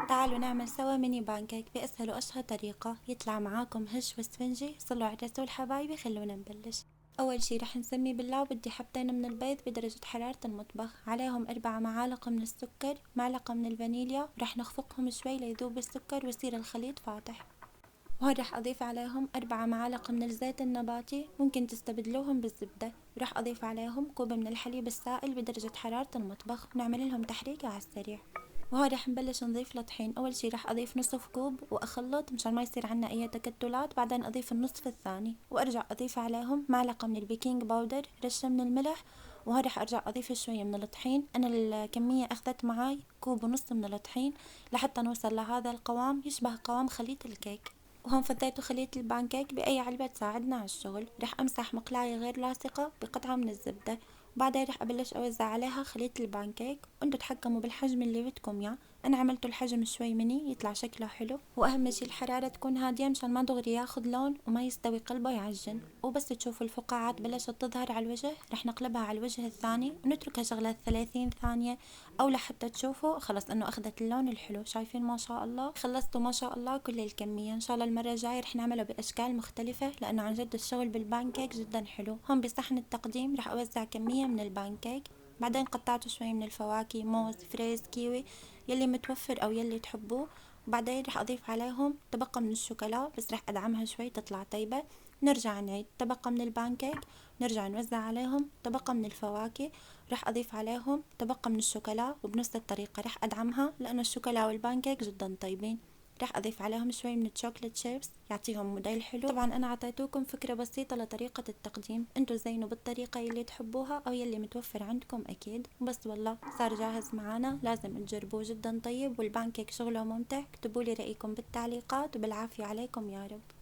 تعالوا نعمل سوا ميني بانكيك بأسهل وأشهر طريقة يطلع معاكم هش وسفنجي. صلوا على الرسول حبايبي، خلونا نبلش. أول شي رح نسمي بالله، وبدي حبتين من البيض بدرجة حرارة المطبخ، عليهم 4 معالق من السكر، معلقة من الفانيليا، رح نخفقهم شوي ليذوب السكر ويصير الخليط فاتح. وهون رح أضيف عليهم 4 معالق من الزيت النباتي، ممكن تستبدلوهم بالزبدة. ورح أضيف عليهم كوب من الحليب السائل بدرجة حرارة المطبخ، ونعمل لهم تحريكة على السريع. وهون رح نبلش نضيف الطحين. أول شي رح أضيف نصف كوب وأخلط مشان ما يصير عنا أي تكتلات، بعدين أضيف النصف الثاني وأرجع أضيف عليهم معلقة من البيكنج باودر، رشة من الملح. وهون رح أرجع أضيف شوية من الطحين. أنا الكمية أخذت معاي كوب ونص من الطحين لحتى نوصل لهذا القوام يشبه قوام خليط الكيك. وهون فضيت خليط البانكيك بأي علبة تساعدنا على الشغل. رح أمسح مقلاية غير لاصقة بقطعة من الزبدة، وبعدين رح أبلش أوزع عليها خليط البانكيك، وانتو تحكموا بالحجم اللي بدكم اياه. أنا عملته الحجم شوي مني يطلع شكله حلو، وأهم شي الحرارة تكون هادية مشان ما دغري ياخد لون وما يستوي قلبه يعجن. وبس تشوفوا الفقاعات بلشت تظهر على الوجه رح نقلبها على الوجه الثاني ونتركها شغلة 30 ثانية أو لحتى تشوفوا خلص إنه أخذت اللون الحلو. شايفين ما شاء الله خلصتوا ما شاء الله كل الكمية. إن شاء الله المرة الجاية رح نعمله بأشكال مختلفة، لأنه عن جد الشغل بالبانكيك جدا حلو. هون بصحن التقديم رح أوزع كمية من البانكيك، بعدين قطعته شوي من الفواكه، موز، فريز، كيوي، يلي متوفر أو يلي تحبوه. وبعدين رح أضيف عليهم طبقة من الشوكولا، بس رح أدعمها شوي تطلع طيبة. نرجع نعيد طبقة من البانكيك، نرجع نوزع عليهم طبقة من الفواكه، رح أضيف عليهم طبقة من الشوكولا، وبنفس الطريقة رح أدعمها لأنه الشوكولا والبانكيك جدا طيبين. رح أضيف عليهم شوي من الشوكولات شيبس يعطيهم موديل حلو. طبعا أنا عطيتوكم فكرة بسيطة لطريقة التقديم، انتو زينوا بالطريقة يلي تحبوها أو يلي متوفر عندكم أكيد. بس والله صار جاهز معانا، لازم تجربوه، جدا طيب والبانكيك شغله ممتع. اكتبولي رأيكم بالتعليقات، وبالعافية عليكم يا رب.